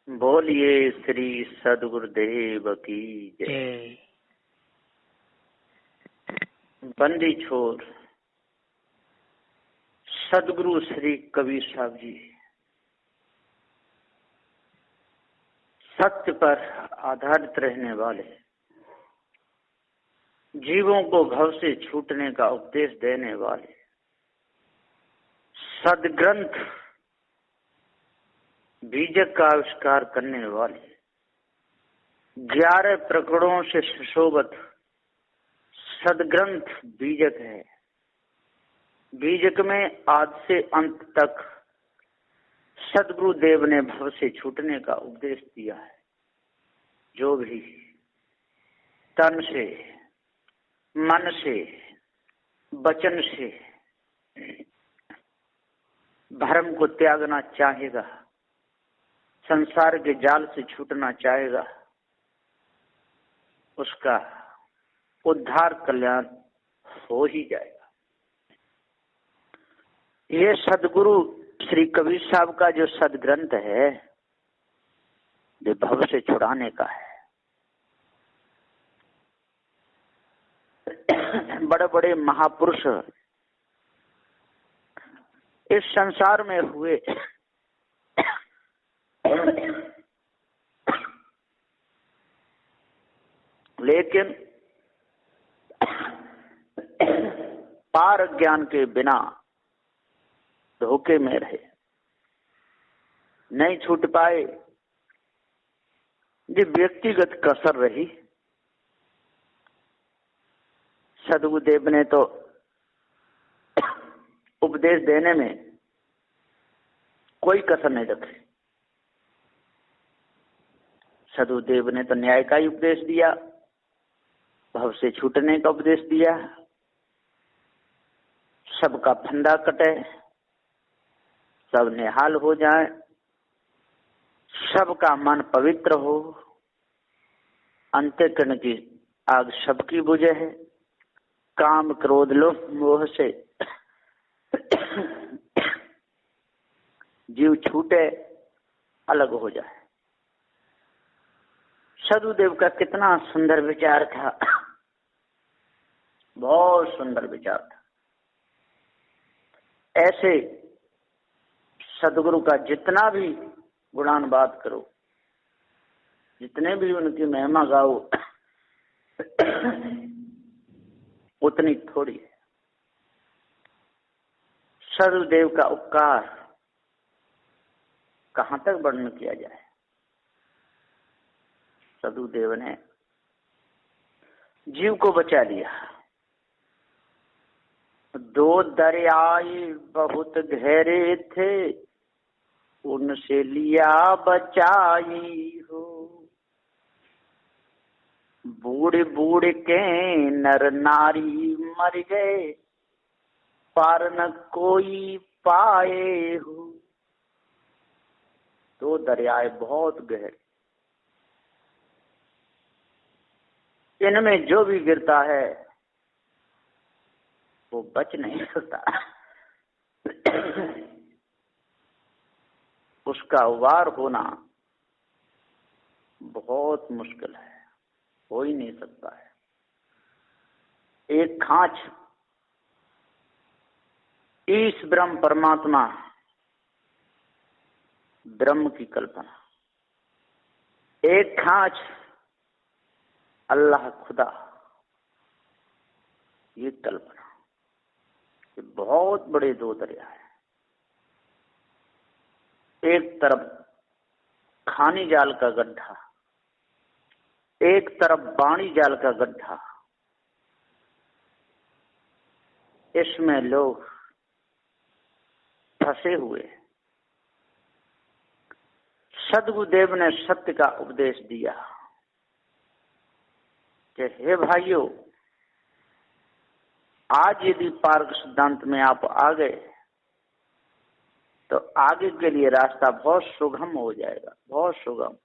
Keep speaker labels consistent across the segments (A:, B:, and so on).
A: बोलिए श्री सदगुरुदेव की जय। बंदी छोर सदगुरु श्री कबीर साहब जी सत्य पर आधारित रहने वाले, जीवों को भव से छूटने का उपदेश देने वाले, सदग्रंथ बीजक का आविष्कार करने वाले, 11 प्रकरणों से सुशोभित सदग्रंथ बीजक है। बीजक में आदि से अंत तक सदगुरुदेव ने भव से छूटने का उपदेश दिया है। जो भी तन से, मन से, वचन से भ्रम को त्यागना चाहेगा, संसार के जाल से छूटना चाहेगा, उसका उद्धार कल्याण हो ही जाएगा। ये सदगुरु श्री कबीर साहब का जो सदग्रंथ है, ये भव से छुड़ाने का है। बड़े बड़े महापुरुष इस संसार में हुए, लेकिन पार ज्ञान के बिना धोखे में रहे, नहीं छूट पाए। ये व्यक्तिगत कसर रही। सदगुरुदेव ने तो उपदेश देने में कोई कसर नहीं रखी। सदगुरुदेव ने तो न्याय का ही उपदेश दिया, भव से छूटने का उपदेश दिया, सबका फंदा कटे, सब निहाल हो जाए, सबका मन पवित्र हो, अंतःकरण की आग सबकी बुझे है, काम क्रोध लोभ मोह से जीव छूटे, अलग हो जाए। सदगुरुदेव का कितना सुंदर विचार था, बहुत सुंदर विचार था। ऐसे सदगुरु का जितना भी गुणानुवाद करो, जितने भी उनकी महिमा गाओ, उतनी थोड़ी है। सदगुरुदेव का उपकार कहाँ तक वर्णन किया जाए। सदगुरुदेव ने जीव को बचा लिया। 2 दरियाए बहुत गहरे थे, उनसे लिया बचाई हो। बूढ़े बूढ़े के नर नारी मर गए, पार न कोई पाए हो। 2 दरियाए बहुत गहरे, इनमें जो भी गिरता है वो बच नहीं सकता। उसका वार होना बहुत मुश्किल है, हो ही नहीं सकता है। एक खांच ईश ब्रह्म परमात्मा, ब्रह्म की कल्पना, एक खांच अल्लाह खुदा, ये कल्पना। ये बहुत बड़े 2 दरिया है। एक तरफ खानी जाल का गड्ढा, एक तरफ बाणी जाल का गड्ढा। इसमें लोग फंसे हुए। सदगुरुदेव ने सत्य का उपदेश दिया कि हे भाइयों, आज यदि पार्ग सिद्धांत में आप आ गए तो आगे के लिए रास्ता बहुत सुगम हो जाएगा, बहुत सुगम,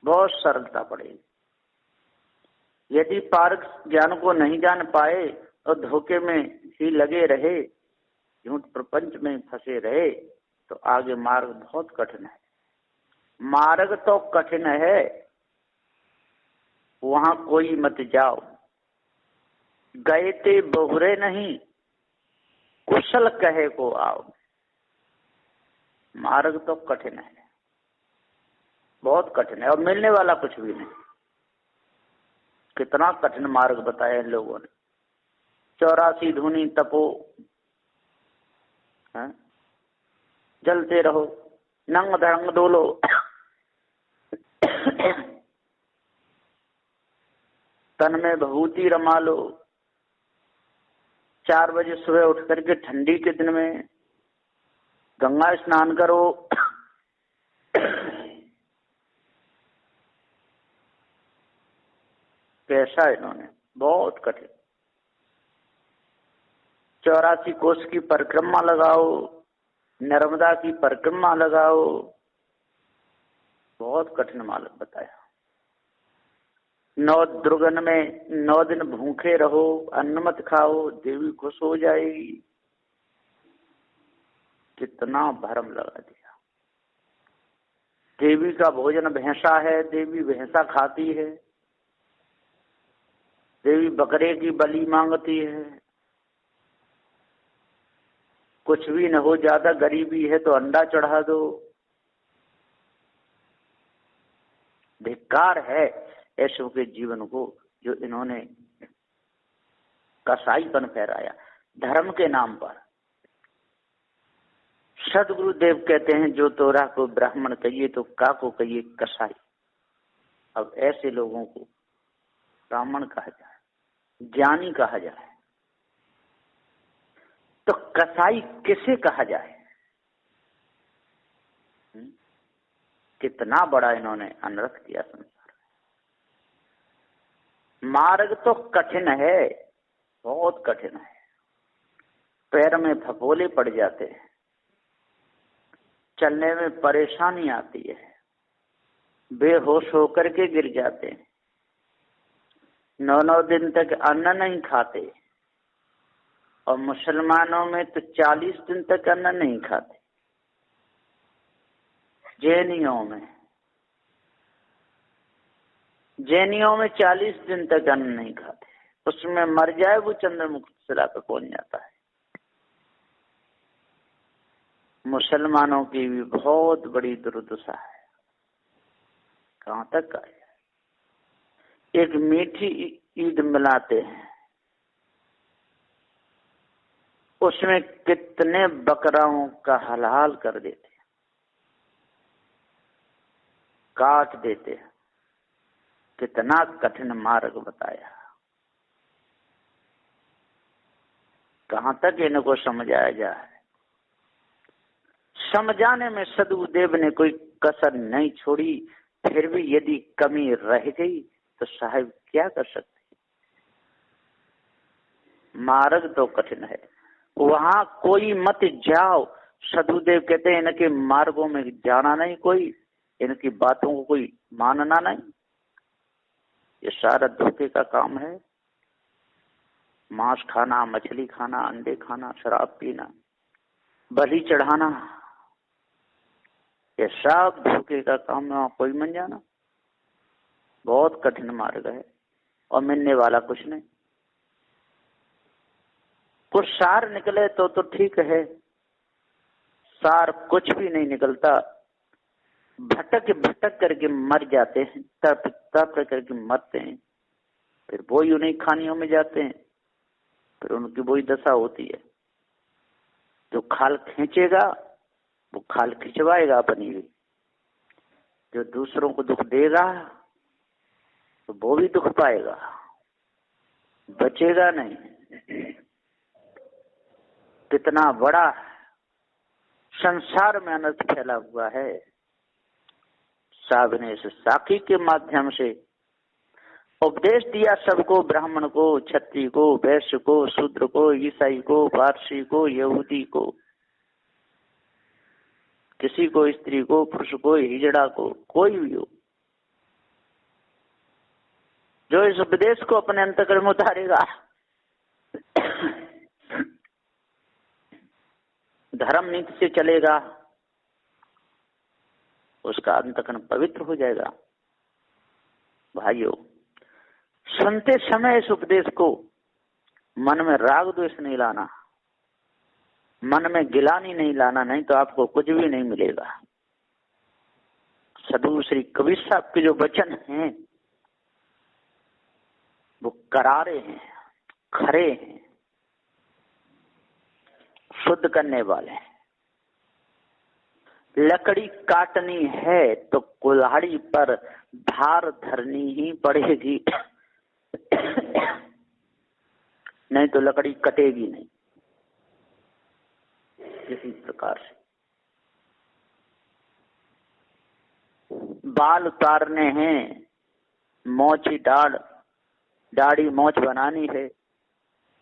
A: बहुत सरलता पड़ेगी। यदि पार्ग ज्ञान को नहीं जान पाए और धोखे में ही लगे रहे, झूठ प्रपंच में फंसे रहे, तो आगे मार्ग बहुत कठिन है। मार्ग तो कठिन है, वहां कोई मत जाओ। गए ते बहुरे नहीं, कुशल कहे को आओ। मार्ग तो कठिन है, बहुत कठिन है, और मिलने वाला कुछ भी नहीं। कितना कठिन मार्ग बताया इन लोगों ने। 84 धुनी तपो, है? जलते रहो, नंग धड़ंग डोलो, तन में भभूति रमा लो। 4 बजे सुबह उठ करके ठंडी के दिन में गंगा स्नान करो। कैसा इन्होंने, बहुत कठिन। 84 कोस की परिक्रमा लगाओ, नर्मदा की परिक्रमा लगाओ, बहुत कठिन मार्ग बताया। 9 दुर्गन में 9 दिन भूखे रहो, अन्न मत खाओ, देवी खुश हो जाएगी। कितना भरम लगा दिया। देवी का भोजन भैंसा है, देवी भैंसा खाती है, देवी बकरे की बलि मांगती है। कुछ भी न हो, ज्यादा गरीबी है तो अंडा चढ़ा दो। धिक्कार है ऐसों के जीवन को जो इन्होंने कसाईपन फहराया धर्म के नाम पर। सदगुरुदेव कहते हैं, जो तोरा को ब्राह्मण कहिए तो का को कहिए कसाई। अब ऐसे लोगों को ब्राह्मण कहा जाए, ज्ञानी कहा जाए, तो कसाई किसे कहा जाए? कितना बड़ा इन्होंने अनर्थ किया संसार में। मार्ग तो कठिन है, बहुत कठिन है। पैर में फफोले पड़ जाते हैं, चलने में परेशानी आती है, बेहोश होकर के गिर जाते हैं, 9 दिन तक अन्न नहीं खाते, और मुसलमानों में तो 40 दिन तक अन्न नहीं खाते। जैनियों में 40 दिन तक अन्न नहीं खाते, उसमें मर जाए वो चंद्रमुख सिला पर पहुंच जाता है। मुसलमानों की भी बहुत बड़ी दुर्दशा है, कहां तक आए। एक मीठी ईद मिलाते हैं, उसमें कितने बकराओं का हलाल कर देते हैं, काट देते हैं। कितना कठिन मार्ग बताया। कहां तक इनको समझाया जाए। समझाने में सदगुरुदेव ने कोई कसर नहीं छोड़ी। फिर भी यदि कमी रह गई तो साहब क्या कर सकते। मार्ग तो कठिन है, वहां कोई मत जाओ। सदगुरुदेव कहते हैं इनके मार्गों में जाना नहीं, कोई इनकी बातों को कोई मानना नहीं। ये सारा धोखे का काम है। मांस खाना, मछली खाना, अंडे खाना, शराब पीना, बलि चढ़ाना, ये सब धोखे का काम है। कोई मन जाना, बहुत कठिन मार्ग है और मिलने वाला कुछ नहीं। कुछ सार निकले तो ठीक है, सार कुछ भी नहीं निकलता। भटक भटक करके मर जाते हैं, तप तप करके मरते हैं, फिर वही उन्हीं खानियों में जाते हैं, फिर उनकी वही दशा होती है। जो खाल खींचेगा वो खाल खिंचवाएगा अपनी भी, जो दूसरों को दुख देगा तो वो भी दुख पाएगा, बचेगा नहीं। कितना बड़ा संसार में अनर्थ फैला हुआ है। साहब ने इस साखी के माध्यम से उपदेश दिया सबको, ब्राह्मण को, क्षत्रिय को, वैश्य को, शूद्र को, ईसाई को, पारसी को, यहूदी को, किसी को, स्त्री को, पुरुष को, हिजड़ा को, कोई भी हो, जो इस उपदेश को अपने अंतःकरण में उतारेगा, धर्म नीति से चलेगा, उसका अंतकरण पवित्र हो जाएगा। भाइयों, सुनते समय इस उपदेश को मन में राग द्वेष नहीं लाना, मन में गिलानी नहीं लाना, नहीं तो आपको कुछ भी नहीं मिलेगा। सदगुरु श्री कबीर साहब के जो वचन हैं वो करारे हैं, खरे हैं, शुद्ध करने वाले हैं। लकड़ी काटनी है तो कुल्हाड़ी पर धार धरनी ही पड़ेगी, नहीं तो लकड़ी कटेगी नहीं। इसी प्रकार से बाल उतारने हैं, मोची दाढ़ी मोछ बनानी है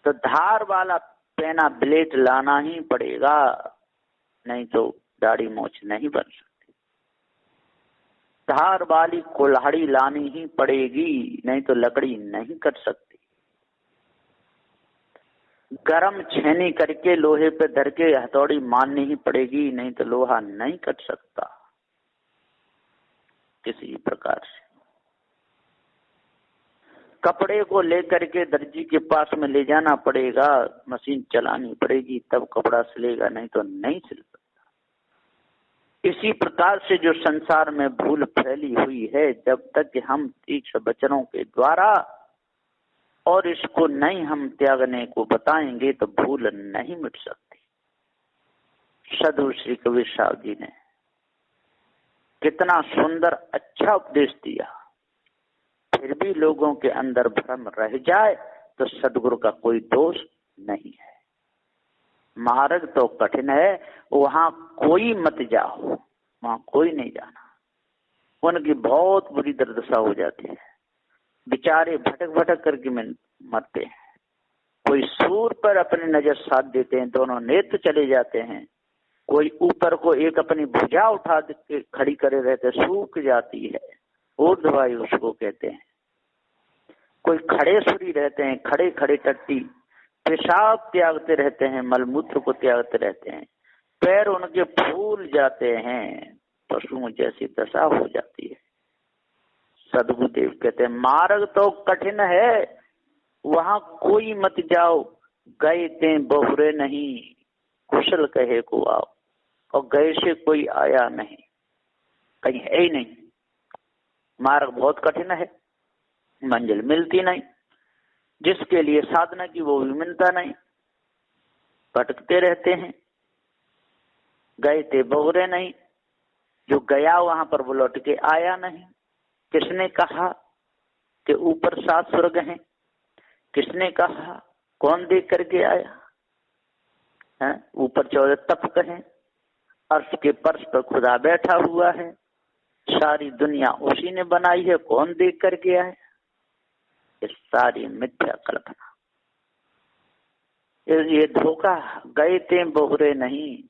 A: तो धार वाला पेना ब्लेड लाना ही पड़ेगा, नहीं तो दाढ़ी मोछ नहीं बन सकती। धार वाली कुल्हाड़ी लानी ही पड़ेगी, नहीं तो लकड़ी नहीं कट सकती। गरम छेनी करके लोहे पे धर के हथौड़ी मारनी ही पड़ेगी, नहीं तो लोहा नहीं कट सकता। किसी प्रकार से कपड़े को लेकर के दर्जी के पास में ले जाना पड़ेगा, मशीन चलानी पड़ेगी तब कपड़ा सिलेगा, नहीं तो नहीं सिल सकता। इसी प्रकार से जो संसार में भूल फैली हुई है, जब तक कि हम तीक्ष्ण वचनों के द्वारा और इसको नहीं हम त्यागने को बताएंगे तो भूल नहीं मिट सकती। सदगुरु श्री कबीर साहब जी ने कितना सुंदर अच्छा उपदेश दिया, फिर भी लोगों के अंदर भ्रम रह जाए तो सदगुरु का कोई दोष नहीं है। मार्ग तो कठिन है, वहां कोई मत जाओ, वहां कोई नहीं जाना। उनकी बहुत बुरी दुर्दशा हो जाती है, बेचारे भटक भटक करके मरते हैं। कोई सूर पर अपनी नजर साध देते हैं, दोनों नेत्र चले जाते हैं। कोई ऊपर को एक अपनी भुजा उठा के खड़ी करे रहते, सूख जाती है, ऊर्ध्ववायु उसको कहते हैं। कोई खड़े सुरी रहते हैं, खड़े खड़े टट्टी पेशाब त्यागते रहते हैं, मलमूत्र को त्यागते रहते हैं, पैर उनके फूल जाते हैं, पशुओं जैसी दशा हो जाती है। सदगुरुदेव कहते हैं मार्ग तो कठिन है, वहां कोई मत जाओ, गए ते बहुरे नहीं, कुशल कहे को आओ। और गए से कोई आया नहीं, कहीं है ही नहीं। मार्ग बहुत कठिन है, मंजिल मिलती नहीं, जिसके लिए साधना की वो भी मिलता नहीं, भटकते रहते हैं। गए थे बहुरे नहीं, जो गया वहां पर वो लौट के आया नहीं। किसने कहा कि ऊपर 7 स्वर्ग हैं? किसने कहा? कौन देख करके आया है? ऊपर 14 तप हैं, अर्श के फर्श पर खुदा बैठा हुआ है, सारी दुनिया उसी ने बनाई है, कौन देख करके आया? ये सारी मिथ्या कल्पना, ये धोखा। गए थे बहुरे नहीं,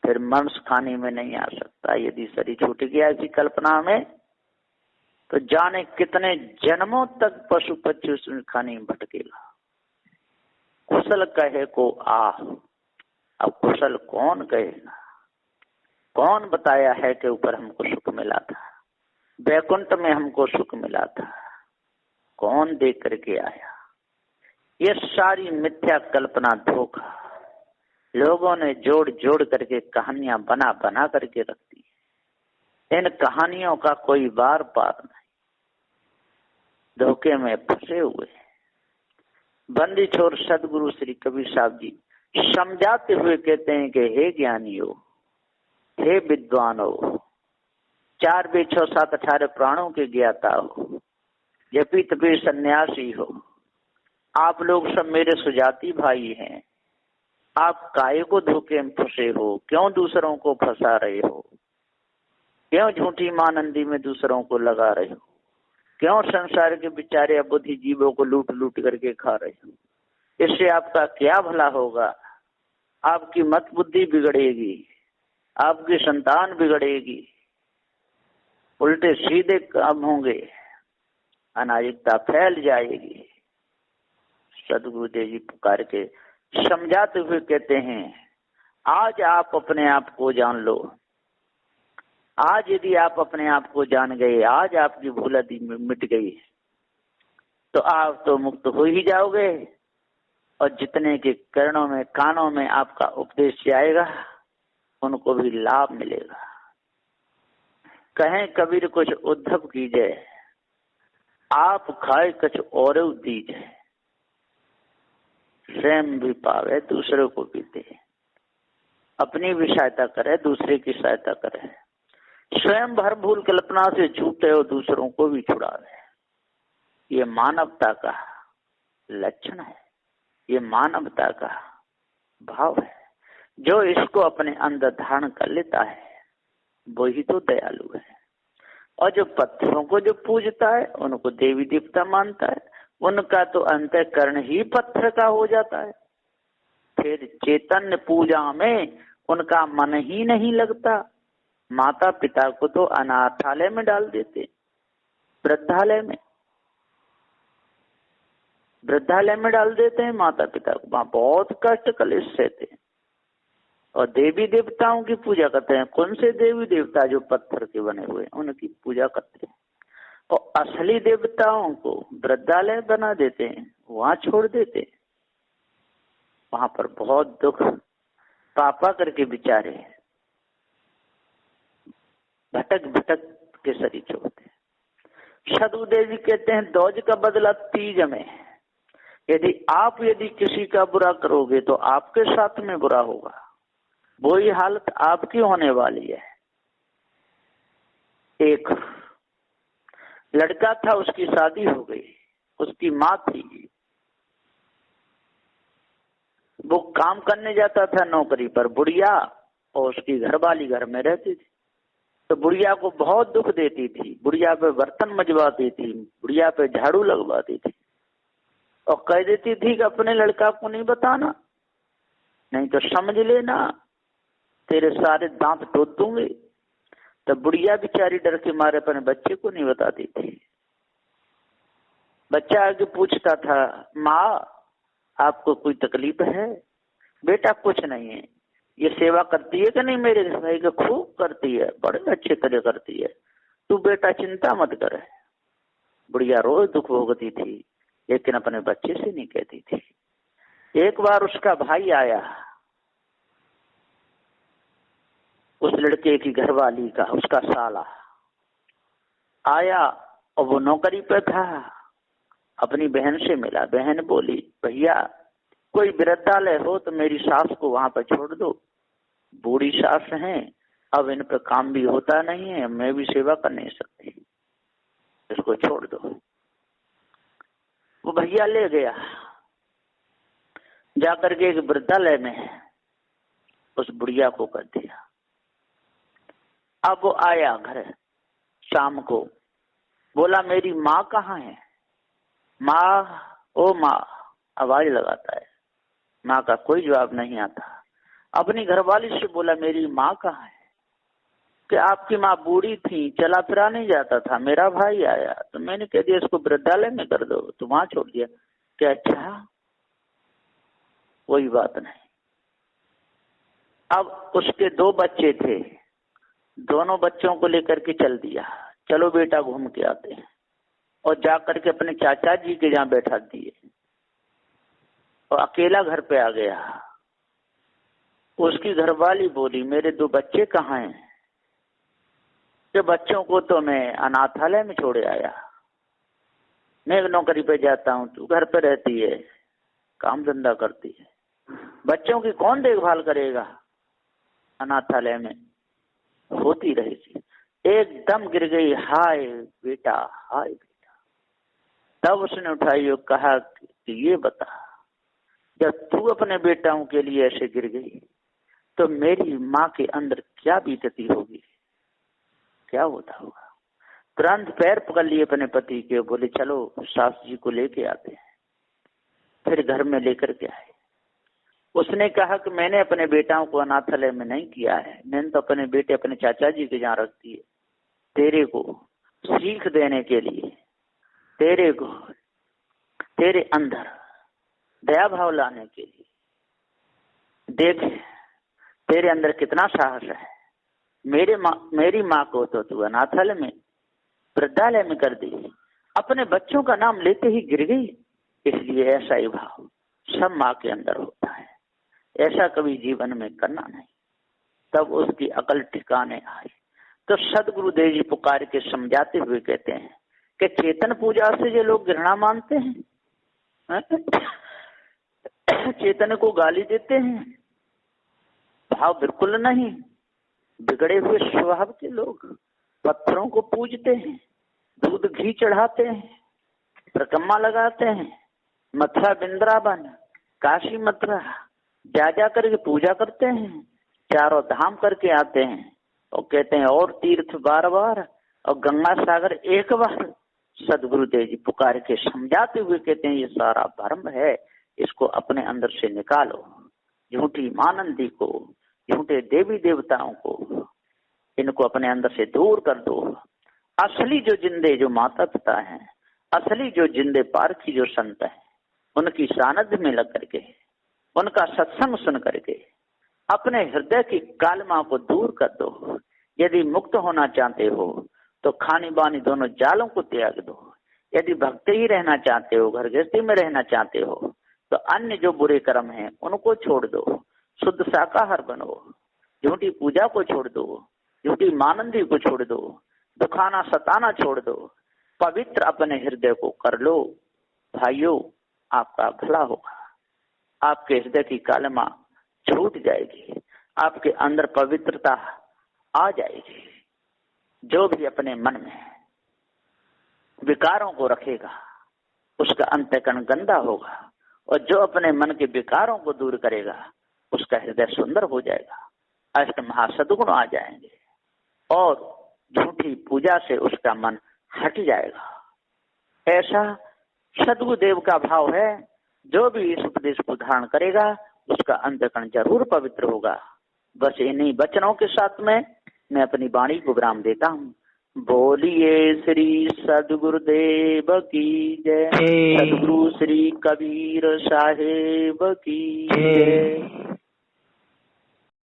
A: फिर मांस खाने में नहीं आ सकता। यदि शरीर छूट गया इसी कल्पना में तो जाने कितने जन्मों तक पशु पक्षी उसमें खाने में भटकेगा। कुशल कहे को आ, अब कुशल कौन कहेगा? कौन बताया है कि ऊपर हमको सुख मिला था, वैकुंठ में हमको सुख मिला था? कौन देख करके आया? ये सारी मिथ्या कल्पना, धोखा लोगों ने जोड़ जोड़ करके कहानियां बना बना करके रख दी। इन कहानियों का कोई बार पार नहीं, धोखे में फंसे हुए। बंदी छोर सदगुरु श्री कबीर साहब जी समझाते हुए कहते हैं कि हे ज्ञानियों, हे विद्वानों, 4 वेद 6 7 18 प्राणों के ज्ञाता हो, जपी तपी सन्यासी हो, आप लोग सब मेरे सुजाती भाई हैं। आप काहे को धोखे में फंसे हो? क्यों दूसरों को फंसा रहे हो? क्यों झूठी मानंदी में दूसरों को लगा रहे हो? क्यों संसार के बेचारे अबुद्धि जीवों को लूट लूट करके खा रहे हो? इससे आपका क्या भला होगा? आपकी मत बुद्धि बिगड़ेगी, आपकी संतान बिगड़ेगी, उल्टे सीधे काम होंगे, अनाजिकता फैल जाएगी। सदगुरुदेव जी पुकार के समझाते हुए कहते हैं आज आप अपने आप को जान लो, आज यदि आप अपने आप को जान गए, आज आपकी भूल आदि मिट गई, तो आप तो मुक्त हो ही जाओगे। और जितने के कर्णों में कानों में आपका उपदेश जाएगा उनको भी लाभ मिलेगा। कहें कबीर कुछ उद्धव कीजिए, आप खाए कुछ और दीजिए, स्वयं भी पावे दूसरे को भी दे। अपनी भी सहायता करे, दूसरे की सहायता करे, स्वयं भर भूल कल्पना से छूटे और दूसरों को भी छुड़ावे। ये मानवता का लक्षण है, ये मानवता का भाव है। जो इसको अपने अंदर धारण कर लेता है वही तो दयालु है। और जो पत्थरों को जो पूजता है, उनको देवी देवता मानता है, उनका तो अंतःकरण ही पत्थर का हो जाता है। फिर चैतन्य पूजा में उनका मन ही नहीं लगता। माता पिता को तो अनाथालय में डाल देते, वृद्धालय में डाल देते हैं माता पिता को, वहां बहुत कष्ट कलेश सहते हैं। और देवी देवताओं की पूजा करते हैं। कौन से देवी देवता? जो पत्थर के बने हुए, उनकी पूजा करते हैं। और असली देवताओं को वृद्धालय बना देते हैं, वहां छोड़ देते हैं। वहां पर बहुत दुख पापा करके बेचारे भटक भटक के शरीर छोड़ते हैं। सदु देवी कहते हैं दौज का बदला तीज में। यदि किसी का बुरा करोगे तो आपके साथ में बुरा होगा, वही हालत आपकी होने वाली है। एक लड़का था, उसकी शादी हो गई, उसकी माँ थी, वो काम करने जाता था नौकरी पर, बुढ़िया और उसकी घरवाली घर में रहती थी। तो बुढ़िया को बहुत दुख देती थी, बुढ़िया पे बर्तन मजवाती थी, बुढ़िया पे झाड़ू लगवाती थी, और कह देती थी कि अपने लड़का को नहीं बताना, नहीं तो समझ लेना तेरे सारे दांत तोड़ दूंगी। तो बुढ़िया बेचारी डर के मारे अपने बच्चे को नहीं बताती थी। बच्चा आगे पूछता था, माँ आपको कोई तकलीफ है? बेटा कुछ नहीं है। ये सेवा करती है कि नहीं मेरे घर की? खूब करती है, बड़े अच्छे तरह करती है, तू बेटा चिंता मत कर। बुढ़िया रोज दुख भोगती थी, लेकिन अपने बच्चे से नहीं कहती थी। एक बार उसका भाई आया, उस लड़के की घरवाली का, उसका साला आया, और वो नौकरी पे था। अपनी बहन से मिला, बहन बोली, भैया कोई वृद्धालय हो तो मेरी सास को वहां पर छोड़ दो, बूढ़ी सास है, अब इन पर काम भी होता नहीं है, मैं भी सेवा कर नहीं सकती, इसको छोड़ दो। वो भैया ले गया, जाकर के एक वृद्धालय में उस बुढ़िया को कर दिया। अब वो आया घर शाम को, बोला मेरी माँ कहाँ है? माँ, ओ माँ, आवाज लगाता है, माँ का कोई जवाब नहीं आता। अपनी घरवाली से बोला मेरी माँ कहाँ है? कि आपकी माँ बूढ़ी थी, चला फिरा नहीं जाता था, मेरा भाई आया तो मैंने कह दिया इसको वृद्धालय में कर दो, तो वहां छोड़ दिया। क्या? अच्छा, कोई बात नहीं। अब उसके 2 बच्चे थे, दोनों बच्चों को लेकर के चल दिया, चलो बेटा घूम के आते हैं। और जाकर के अपने चाचा जी के जहाँ बैठा दिए, और अकेला घर पे आ गया। उसकी घरवाली बोली मेरे 2 बच्चे कहाँ हैं? कि बच्चों को तो मैं अनाथालय में छोड़े आया, मैं नौकरी पे जाता हूँ, तू घर पे रहती है, काम धंधा करती है, बच्चों की कौन देखभाल करेगा? अनाथालय में होती रहेगी। एकदम गिर गई, हाय बेटा, हाय बेटा। तब उसने उठाई और कहा कि ये बता, जब तू अपने बेटाओं के लिए ऐसे गिर गई तो मेरी माँ के अंदर क्या बीतती होगी, क्या होता होगा? तुरंत पैर पकड़ लिए अपने पति के, बोले चलो सास जी को लेके आते हैं। फिर घर में लेकर के आए। उसने कहा कि मैंने अपने बेटाओं को अनाथालय में नहीं किया है, मैंने तो अपने बेटे अपने चाचा जी के जहाँ रख दिए, तेरे को सीख देने के लिए, तेरे को तेरे अंदर दया भाव लाने के लिए। देख तेरे अंदर कितना साहस है, मेरी माँ को तो तू अनाथालय में, वृद्धालय में कर दी, अपने बच्चों का नाम लेते ही गिर गई। इसलिए ऐसा ही भाव सब माँ के अंदर होता है। ऐसा कभी जीवन में करना नहीं, तब उसकी अकल ठिकाने आई। तो सदगुरुदेव जी पुकार के समझाते हुए कहते हैं कि चेतन पूजा से जो लोग घृणा मानते हैं, चेतन को गाली देते हैं, भाव बिल्कुल नहीं। बिगड़े हुए स्वभाव के लोग पत्थरों को पूजते हैं, दूध घी चढ़ाते हैं, प्रकम्मा लगाते हैं, मथुरा वृंदावन काशी मथुरा जा करके पूजा करते हैं, चारों धाम करके आते हैं और कहते हैं और तीर्थ बार बार और गंगा सागर एक बार। सदगुरुदेव जी पुकार के समझाते हुए कहते हैं ये सारा भ्रम है, इसको अपने अंदर से निकालो। झूठी मानंदी को, झूठे देवी देवताओं को, इनको अपने अंदर से दूर कर दो। असली जो जिंदे जो माता पिता हैं, असली जो जिंदे पारखी जो संत हैं, उनकी सानिध्य में लग करके, उनका सत्संग सुन करके अपने हृदय की कालमा को दूर कर दो। यदि मुक्त होना चाहते हो तो खानी बानी दोनों जालों को त्याग दो। यदि भक्त ही रहना चाहते हो, घर गृहस्थी में रहना चाहते हो, तो अन्य जो बुरे कर्म हैं उनको छोड़ दो, शुद्ध शाकाहार बनो, झूठी पूजा को छोड़ दो, झूठी मानंदी को छोड़ दो, दुखाना सताना छोड़ दो, पवित्र अपने हृदय को कर लो। भाइयों, आपका भला होगा, आपके हृदय की कालमा छूट जाएगी, आपके अंदर पवित्रता आ जाएगी। जो भी अपने मन में विकारों को रखेगा उसका अंतःकरण गंदा होगा, और जो अपने मन के विकारों को दूर करेगा उसका हृदय सुंदर हो जाएगा, अष्ट महासद्गुण आ जाएंगे और झूठी पूजा से उसका मन हट जाएगा। ऐसा सद्गुरुदेव का भाव है। जो भी इस उपदेश को धारण करेगा उसका अंतःकरण जरूर पवित्र होगा। बस इन्हीं वचनों के साथ में मैं अपनी वाणी को विराम देता हूँ। बोलिए श्री सद्गुरुदेव की जय। सद्गुरु श्री कबीर साहेब की जय।